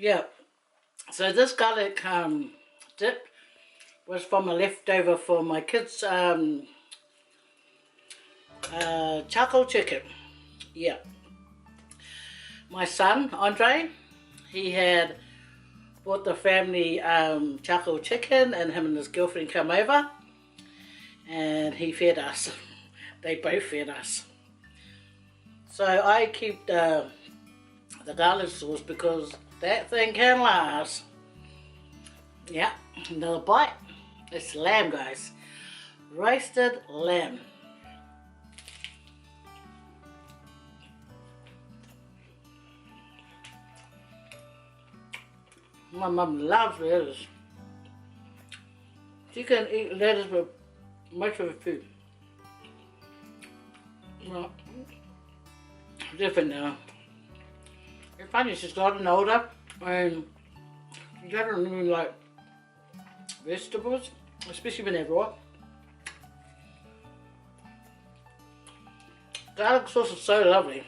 yeah. So this garlic dip was from a leftover for my kids' charcoal chicken. Yeah. My son, Andre, he had bought the family charcoal chicken, and him and his girlfriend come over and he fed us. They both fed us. So I keep the garlic sauce because that thing can last. Yeah, another bite. It's lamb, guys. Roasted lamb. My mum loves lettuce. She can eat lettuce with much of her food. Well, different now. It's funny, she's gotten older and she doesn't really like vegetables, especially when they're raw. Garlic sauce is so lovely.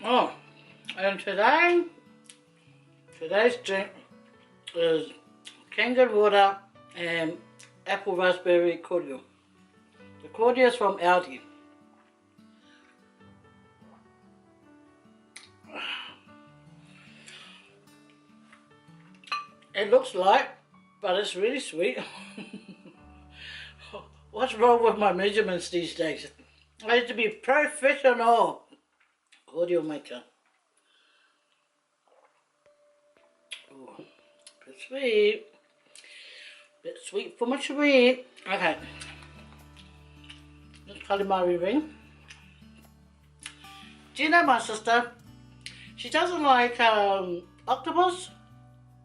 Oh, and today's drink is kangaroo water and apple raspberry cordial. The cordial is from Aldi. It looks light, but it's really sweet. What's wrong with my measurements these days? I need to be professional cordial maker. Oh, bit sweet. Bit sweet for my sweet. Okay. This calamari ring. Do you know my sister? She doesn't like octopus,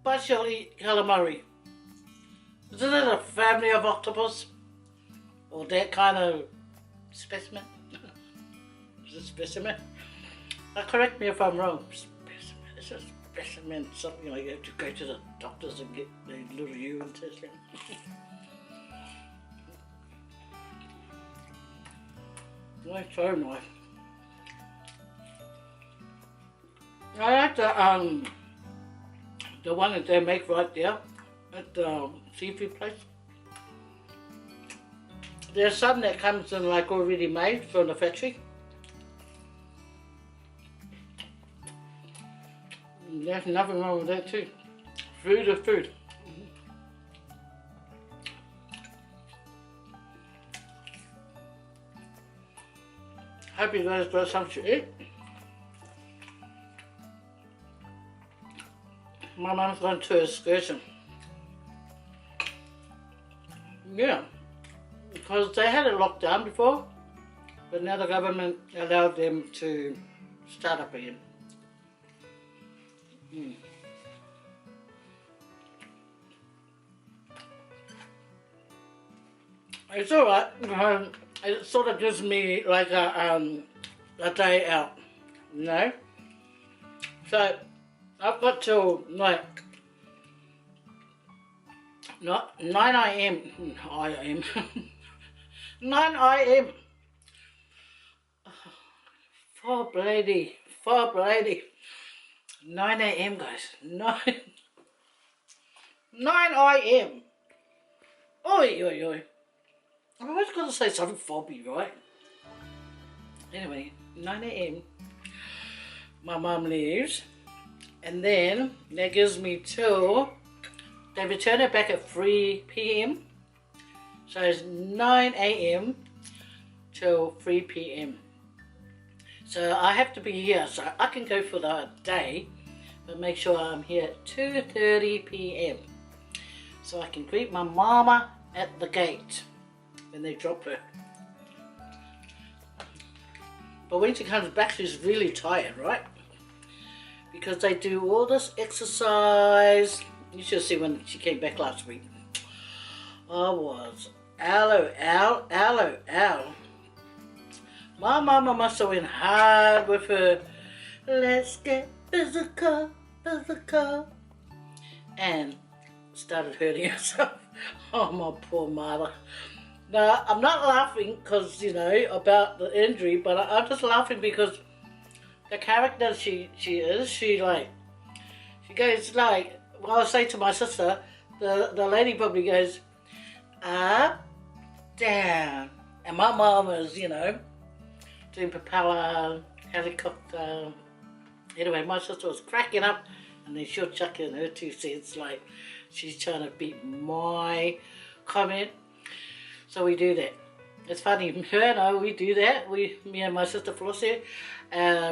but she'll eat calamari. Isn't it a family of octopus? Or that kind of specimen? Is it specimen? Correct me if I'm wrong. Specimen. It's a specimen. Something like you have to go to the doctors and get the little urine test. My phone knife. I like the one that they make right there at the seafood place. There's some that comes in like already made from the factory. There's nothing wrong with that too. Food is food. Hope you guys got something to eat. My mum's gone to an excursion. Yeah, because they had it locked down before, but now the government allowed them to start up again. It's alright. It sort of gives me like a day out, you know. So I've got till like 9 a.m. 9 a.m. 4 bloody 9 a.m. guys. 9 a.m. Oi oi oi. I always got to say something fobby, right? Anyway, 9 a.m. my mum leaves, and then that gives me till they return it back at 3 p.m. So it's 9 a.m. till 3 p.m. So I have to be here, so I can go for the day, but make sure I'm here at 2:30 p.m. so I can greet my mama at the gate when they drop her. But when she comes back, she's really tired, right? Because they do all this exercise. You should see when she came back last week. I was ow. My mama must have went hard with her let's get physical, physical. And started hurting herself. Oh, my poor mother. Now, I'm not laughing because, you know, about the injury, but I'm just laughing because the character she is, she goes like, well, I say to my sister, the lady probably goes, up, down. And my mom is, you know, doing propeller, helicopter. Anyway, my sister was cracking up, and then she'll chuck in her 2 cents, like she's trying to beat my comment. So we do that. It's funny, her and I, we do that. Me and my sister Flossie,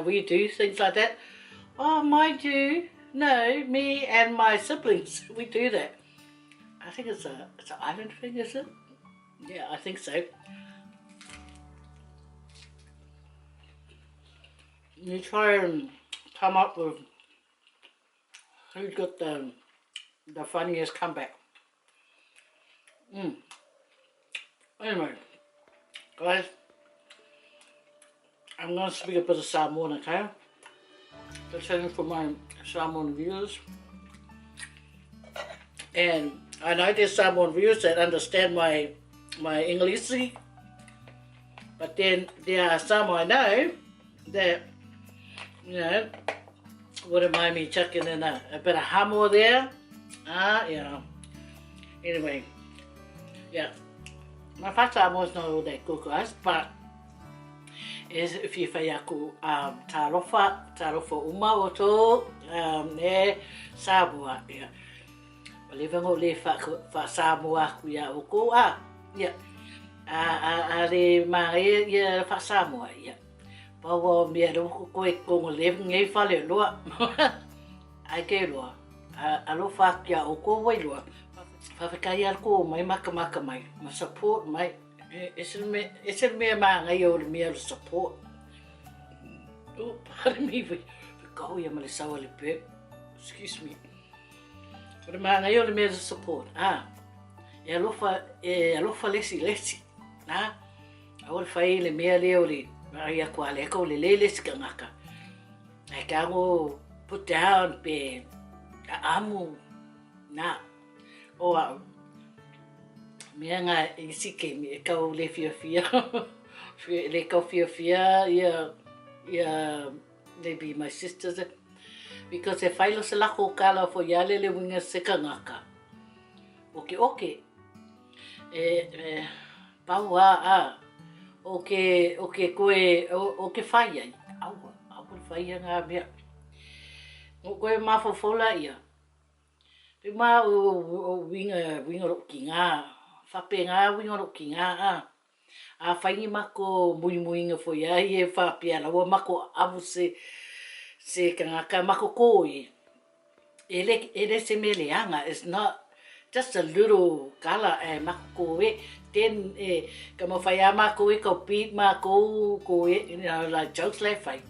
we do things like that. Oh, mind you, no, me and my siblings, we do that. I think it's an island thing, is it? Yeah, I think so. You try and come up with who's got the funniest comeback. Anyway, guys, I'm going to speak a bit of Samoan, okay? That's only for my Samoan viewers. And I know there's Samoan viewers that understand my English, but then there are some I know that, you know, wouldn't mind me chucking in a bit of hamo there. You know. Anyway, yeah. My whaksamoa is not all that good, guys, but is if you whai aku Talofa uma o tō, ne Samoa, yeah. Le vango le wha Samoa aku ia o ko, yeah. Le mae ia wha Samoa, yeah. Paua mea roko koe kongo le ngei whale loa. Ai ke loa. Alo whakia o ko wai loa. Whawhikai al ko mai maka mai. Ma support mai. Ese mea maa ngai o le mea le support. Oh, pardon me. Kau ia ma le sawa le pe. Excuse me. Ore maa ngai o le mea le support. E alofa lesi. Na? Aole whai le mea leo le. Maria kwa le ko le lele skangaka. Ai ka go put down pe amu na o me nga isike me ka le fia le ka fia they be my sisters because if I los la ko kala fo yale le winga sekangaka. Okay. Paua Okay, koe, okay whai ai. Awa whai ngā mea. Koe mawhawhola ia. Pe mā o winga rok ki ngā. Whape ngā winga rok ki ngā. A whaingi mako muinga whoi ai e whapea lawa mako amu se kangaka mako koe. Ele se me leanga is not just a little kala e mako koe. Then kama whai mako e ka beat mako koe, you know, like jokes lai whai.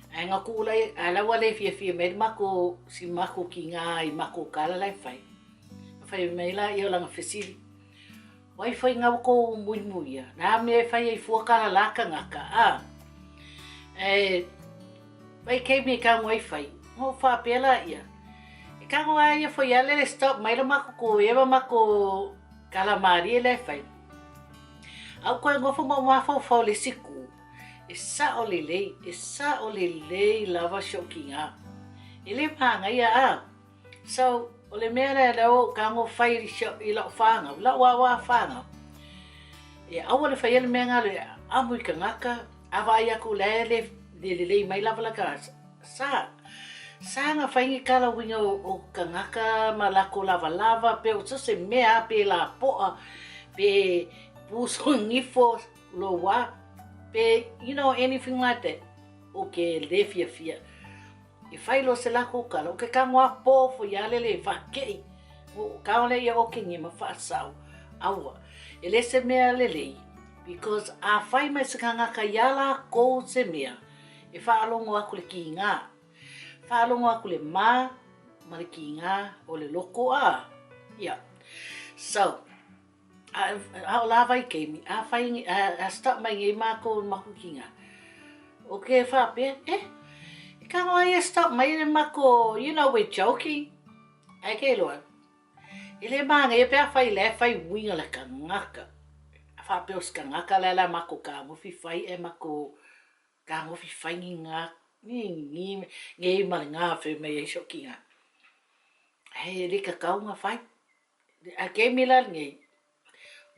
E ngā kūlai, alawa lai fia me mako si mako ki ngā I mako kala lai whai. Whai meila I o langa whisiri. Wai whai ngā wako muimuia. Nā mea whai ai fuakara laka ngaka. Wai kei me ka ngoi whai. Ngō whapela ia. E ka ngoi ia whai alele stop maila mako ko ewa mako calamari le whai. Au koe ngofo mawhau le siku. E sa o le lei lava shoki ngā. E le panga ia So, o le mea leo ka ngo whai I lau whanga, lau wawa whanga. E awa le whai le mea ngā le amu I ka ngaka, awa I aku le mai lava laka. Sa ngā whaingi kala winga o ka ngaka ma lako lava pe o tase mea pe la poa pe puso ngifo lo wa pe you know anything like that. Okay, le fia. E whai lo se lako kala o ke kangwa po fo yale le whakei. O kaole ia o ke ngima whaasau. Awa, e le se mea lelei because a whai mai se ka ngaka yala ko se mea. E whaalongo aku le ki ngā. Whaalongo aku le mā, mariki ngā, o le loko Yeah. So, a la vai kei mi, a whai, a stop mai ngai mā ko maku ki ngā. O ke whape, Come on, you stop me, Mako. You know we're joking. Okay, Lord. Ele manga e pea fai le fai winga le kangaka. Fa pe os kangaka le la mako ka mo fi fai e mako ka mo fi fai nga ni nga fe me e shokinga. Hey, le ka kaunga fai. A ke mila ngi.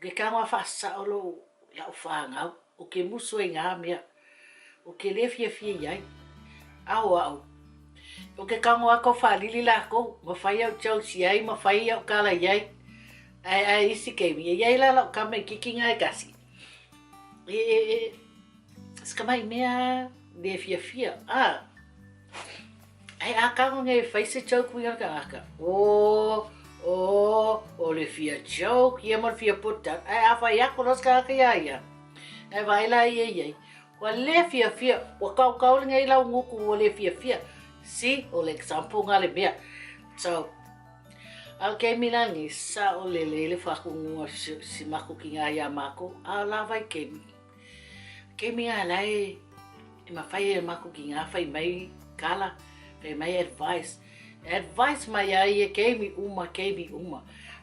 Ke kaunga fa sa olo ya fa nga o ke muso nga mea. O ke le fie yai. Au. O ke kango ako whalili lako, ma whai au tau si ai, ma whai au kala iai. Ai isi kei mi, iai la lau kama kiki ngai kasi. Skamai mea le fia. Ai a kango ngai whai se tau kui aka aka. O le fia joke, ia mo fia puta. Ai a whai ako los ka aka ia. Ai vai la iai. Wa le fia, wa kau ngai lau nguku o le fia. See, o le example nga le mea. So, au kei milangi sa o le whakunga si mako ki ngā ia mako, a la vai kei. Kei mi ngā lai, e ma whai e mako ki ngā whai mai kala, whai mai advice. Advice mai ai e kei mi uma.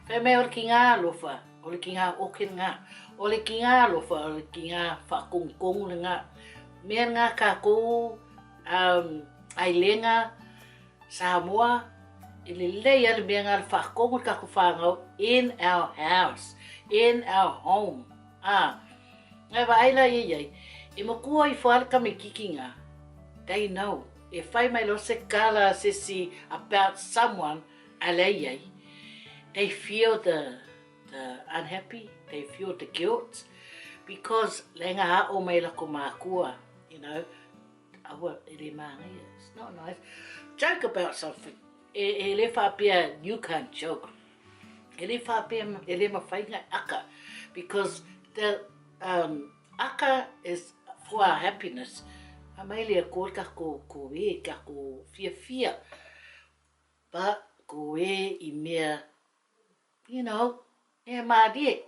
Whai mai ora ki ngā lofa, ora ki ngā oken ngā, ora ki ngā lofa, ora ki ngā whakongkong le ngā. Mea ngā kako, Ailenga, Samoa, ele lei ale mea ngā whakongo kako whangau in our house, in our home. Ngai wa aila iei, e makua I whalaka me kikinga, they know. E whai mai lo se kala sisi about someone, ale iei, they feel the unhappy, they feel the guilt, because lenga hao mai lako mākua, you know, it's not nice. Joke about something. E le whapea, you can't joke. E le whapea, e le mawhainga aka. Because the aka is for our happiness. A mai lea kōr ka ko e, ka ko fia. But ko e I mea, you know, e maadie.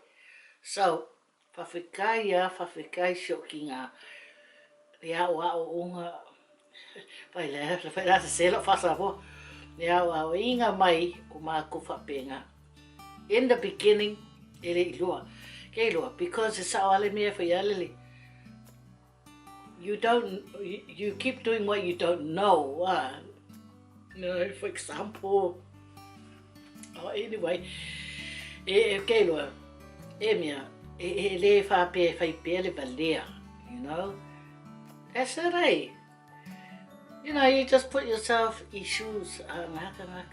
So, whawhekai shoki ngā. Ia o unga vai la se lo fasa po ia o inga mai o ma ko whapenga in the beginning ele loa because it's all me for yalele you keep doing what you don't know for example anyway ke loa mea le fa pe le balea you know. That's it, eh? You know, you just put yourself in shoes. Naka. Oh my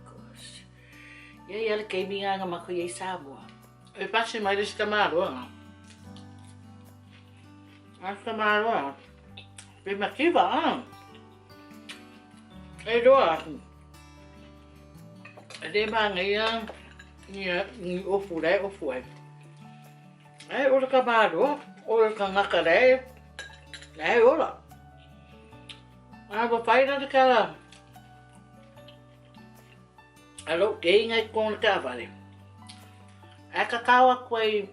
gosh. Ia kei mi ngā mako iei Samoa. E pasi mai resi kamaroa. As kamaroa. Pe makiwa, E roa. E re manga ia. Ni ofu e. E ora kamaroa. Ora ka ngaka rei. Nei, ora. Wa whai rata kala. Alo, kei ngai kōna ka whare. A ka kawa koe,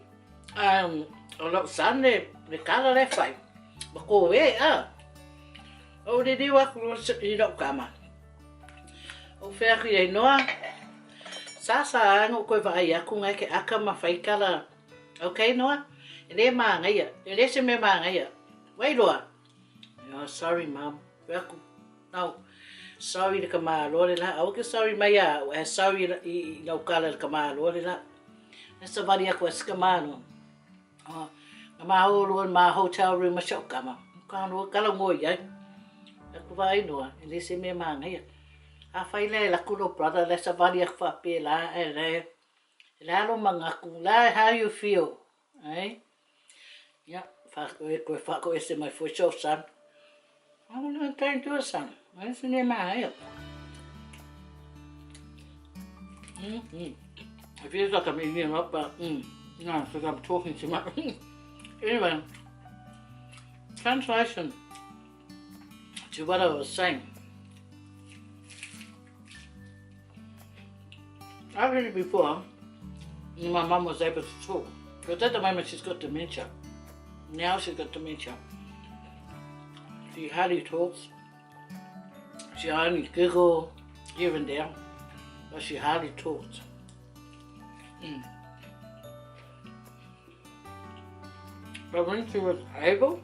o lau sane, le kala le whai. Ma ko e, O re rewa kuro I lau kama. O whea ki ei noa. Sasa ango koe whai aku ngai ke aka ma whai kala. Okay, noa? E re maa ngaia. E re se me maa ngaia. Wai loa. Oh, sorry, Mum. No. Sorry le kama lore la. Au ke sorry mai a. Sorry I lau kala le kama lore la. Nesa vari aku eskamano. Kama hau luan ma hotel room a shop kama. Kano kala ngoi ai. Aku vai noa. Ele se me manga ia. A whai le la kulo brother. Nesa vari aku whape la. Le alo mangaku. La how you feel. Eh? Yeah. Whako e se mai for show, son. I'm not trying to do son. That's in your mind. It feels like I'm eating them up, but no, because I'm talking too much. Anyway, translation to what I was saying. Actually, before, my mum was able to talk. Because at the moment she's got dementia. Now she's got dementia. She hardly talks. She only giggled here and there, but she hardly talked. But when she was able,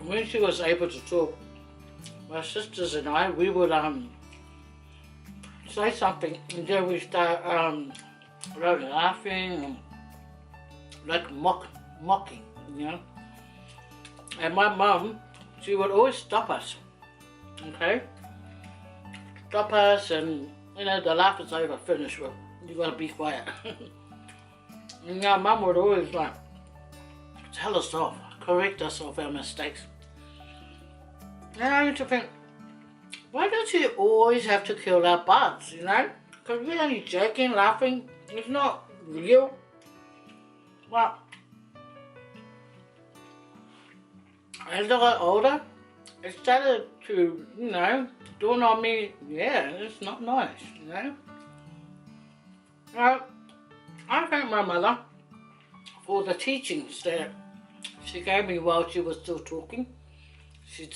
when she was able to talk, my sisters and I, we would say something, and then we start laughing and like mocking, you know. And my mum, she would always stop us, okay? Stop us, and you know, the laugh is over, finish, well, you gotta be quiet. And our mum would always like tell us off, correct us of our mistakes. And I used to think, why don't you always have to kill our buds, you know? Because we're only joking, laughing, it's not real. But as I got older, it started to, you know, dawn on me, yeah, it's not nice, you know? Well, I thank my mother for the teachings that she gave me while she was still talking. She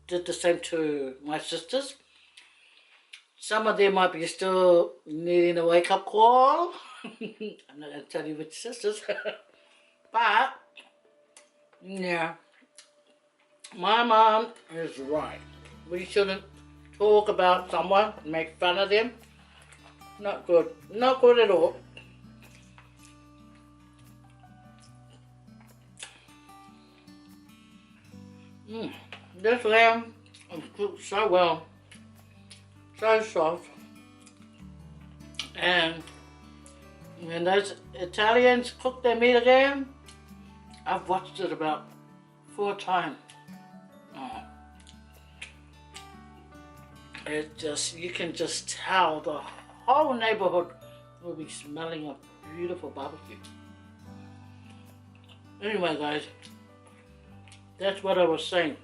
did the same to my sisters. Some of them might be still needing a wake-up call. I'm not going to tell you which sisters. But, yeah, my mom is right. We shouldn't talk about someone, make fun of them. Not good. Not good at all. This lamb is cooked so well. So soft. And when those Italians cook their meat again, I've watched it about 4 times. Oh. It just, you can just tell the whole neighborhood will be smelling a beautiful barbecue. Anyway guys, that's what I was saying.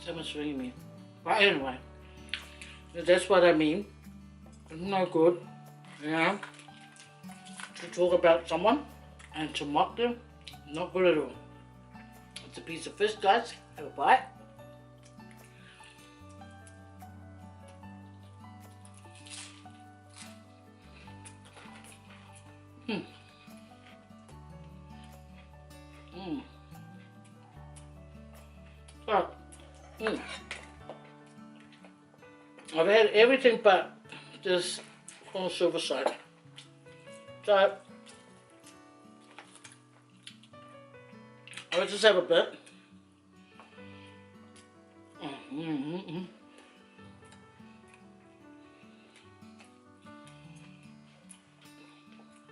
Someone's ringing me. But anyway, that's what I mean. It's no good, you know, to talk about someone and to mock them. Not good at all. It's a piece of fish, guys. Have a bite. I've had everything but this on the silver side. So I'll just have a bit.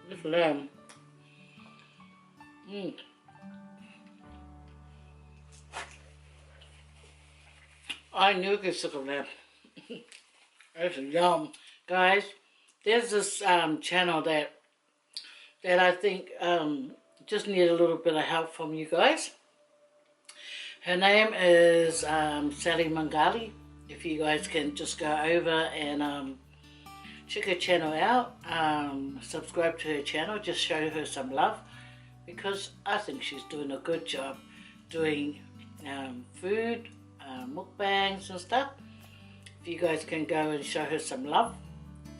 This lamb. I knew you could sick of lamb. It's yum. Guys, there's this channel that I think just need a little bit of help from you guys. Her name is Sally Mangali. If you guys can just go over and check her channel out, subscribe to her channel, just show her some love, because I think she's doing a good job doing food, mukbangs and stuff. If you guys can go and show her some love,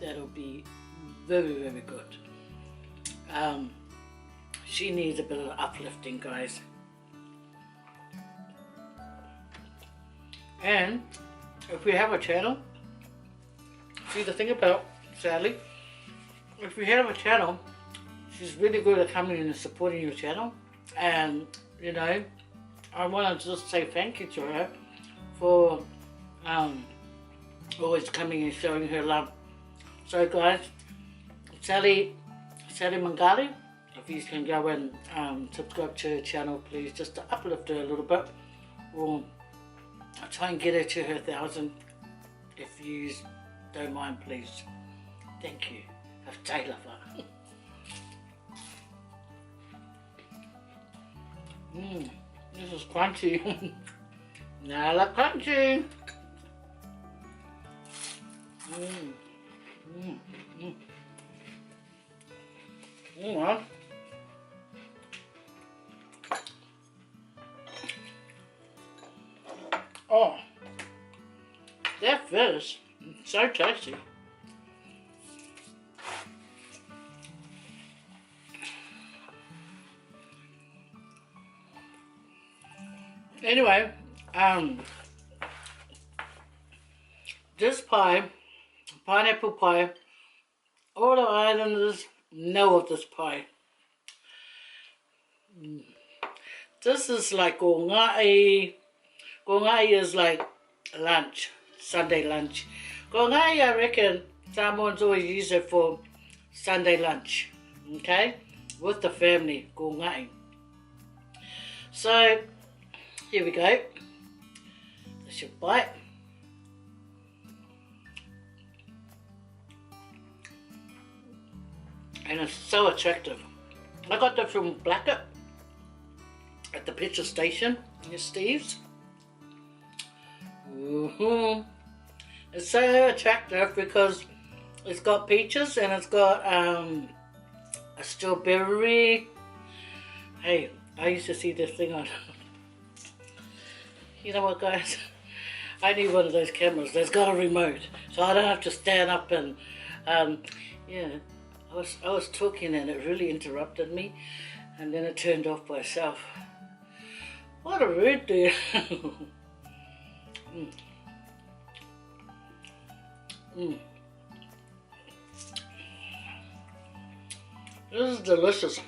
that'll be very, very good. She needs a bit of uplifting, guys. And if we have a channel, see, the thing about Sally, if we have a channel, she's really good at coming in and supporting your channel. And you know, I want to just say thank you to her for always coming and showing her love. So guys, Sally Mangali, if you can go and subscribe to her channel, please, just to uplift her a little bit. Or I'll try and get her to her 1,000 if you don't mind, please. Thank you. Of Talofa. This is crunchy. Nala crunchy. Well, Vids. So tasty. Anyway, this pie, pineapple pie, all the islanders know of this pie. This is like gongai. Gongai is like lunch, Sunday lunch. Gongai, I reckon Samoans always use it for Sunday lunch, okay, with the family, gongai. So, here we go. That's your bite. And it's so attractive. I got that from Blackett at the petrol station near Steve's. It's so attractive because it's got peaches and it's got a strawberry. Hey, I used to see this thing on. You know what, guys? I need one of those cameras that's got a remote, so I don't have to stand up and yeah. I was talking and it really interrupted me, and then it turned off by itself. What a rude dude. This is delicious.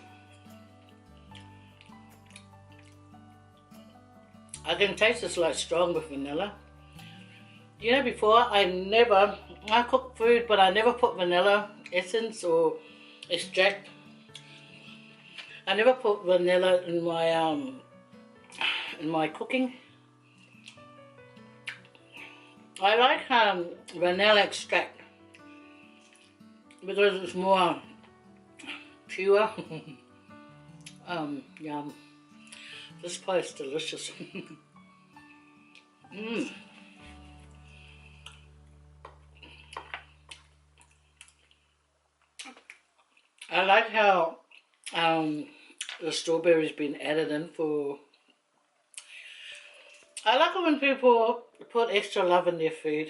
I can taste it's like strong with vanilla. You know, before I cook food, but I never put vanilla essence or extract. I never put vanilla in my cooking. I like vanilla extract because it's more pure. Yum. This pie is delicious. I like how the strawberry's been added in for. I like it when people put extra love in their food.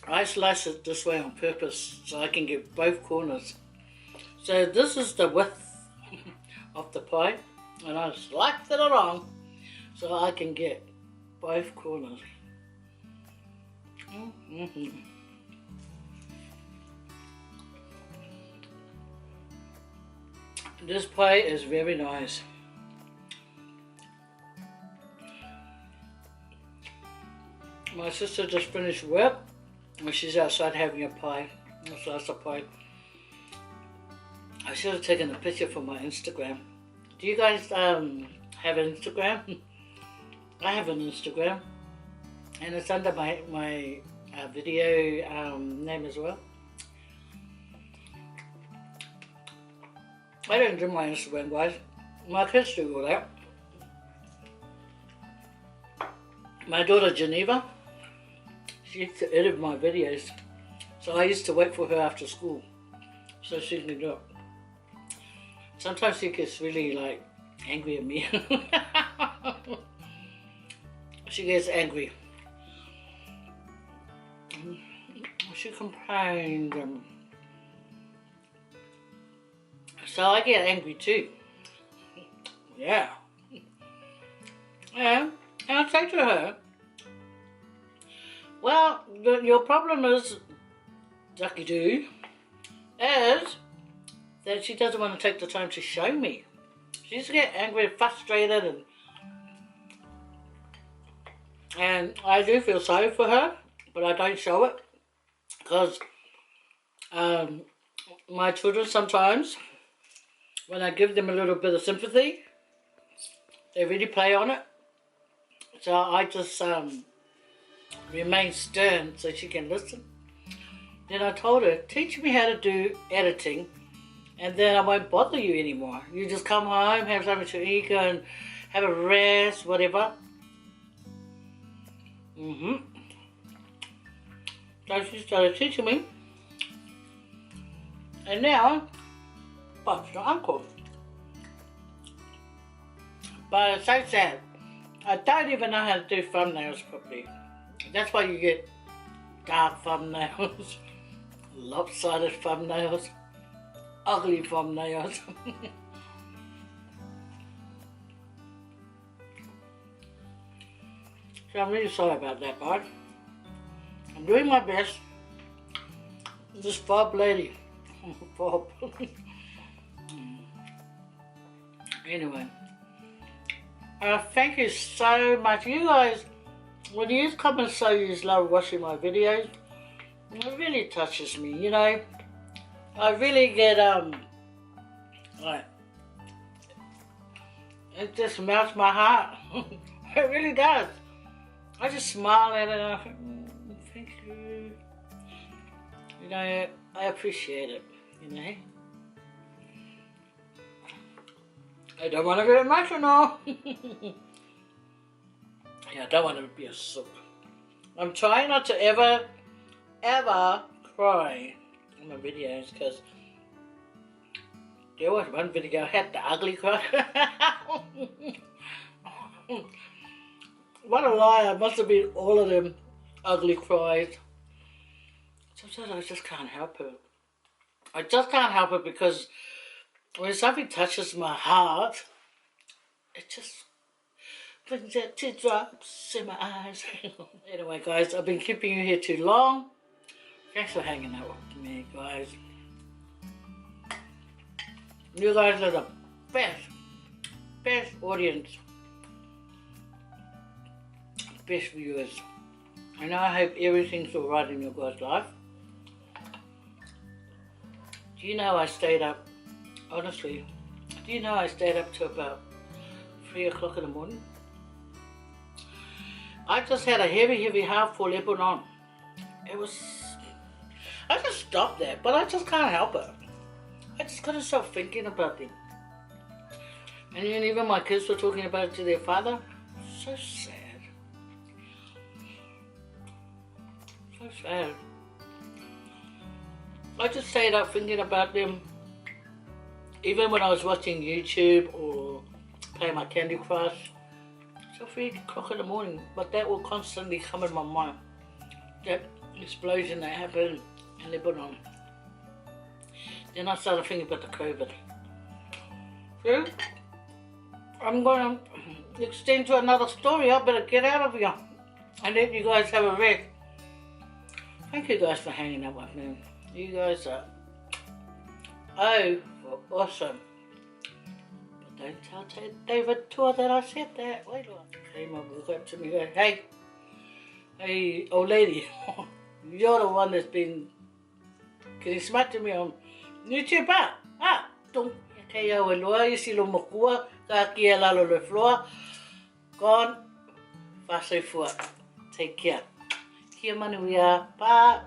I slice it this way on purpose so I can get both corners. So this is the width of the pie, and I sliced it along so I can get both corners. This pie is very nice. My sister just finished work and she's outside having a pie, a slice of pie. I should have taken a picture for my Instagram. Do you guys have an Instagram? I have an Instagram, and it's under my video name as well. I don't do my Instagram, guys. My kids do all that. My daughter Geneva, she used to edit my videos, so I used to wait for her after school so she can do it. Sometimes she gets really like angry at me. She gets angry. She complained. So I get angry too. Yeah. And I'll say to her, well, your problem is, Ducky Doo, is that she doesn't want to take the time to show me. She used to get angry and frustrated, and I do feel sorry for her, but I don't show it because my children sometimes, when I give them a little bit of sympathy, they really play on it. So I just remain stern so she can listen. Then I told her, teach me how to do editing, and then I won't bother you anymore. You just come home, have something to eat, go and have a rest, whatever. So she started teaching me. And now, Bob's your uncle. But it's so sad. I don't even know how to do thumbnails properly. That's why you get dark thumbnails, lopsided thumbnails, ugly thumbnails. So I'm really sorry about that, bud. I'm doing my best. This fob lady. Fob. Anyway. Thank you so much. You guys, when you come and say you love watching my videos, it really touches me, you know. I really get, like, it just melts my heart. It really does. I just smile at it and I think, thank you. You know, I appreciate it, you know. I don't want to get emotional. Yeah, I don't want to be a sook. I'm trying not to ever cry in my videos because there was one video I had the ugly cry. What a liar. Must have been all of them ugly cries. Sometimes I just can't help it. I just can't help it because when something touches my heart, it just brings out teardrops in my eyes. Anyway, guys, I've been keeping you here too long. Thanks for hanging out with me, guys. You guys are the best audience, best viewers. And I hope everything's alright in your guys' life. Do you know I stayed up, honestly, do you know I stayed up till about 3 o'clock in the morning? I just had a heavy heart for Lebanon. It was, I just stopped that, but I just can't help it. I just couldn't stop thinking about them. And then even my kids were talking about it to their father. So sad. So sad. I just stayed up thinking about them. Even when I was watching YouTube or playing my Candy Crush. Till 3 o'clock in the morning. But that will constantly come in my mind. That explosion that happened in Lebanon. Then I started thinking about the COVID. So, I'm going to extend to another story. I better get out of here and let you guys have a rest. Thank you guys for hanging out with me. You guys are awesome. But don't tell David Tour that I said that. Wait a minute. Hey, mum will up to me and go, hey, old lady, you're the one that's been getting smart to me on YouTube, don't kaya waloa isi lo makua ka kia lalo le floor. Gone, fasay fuat. Take care. Kia manuia, pa.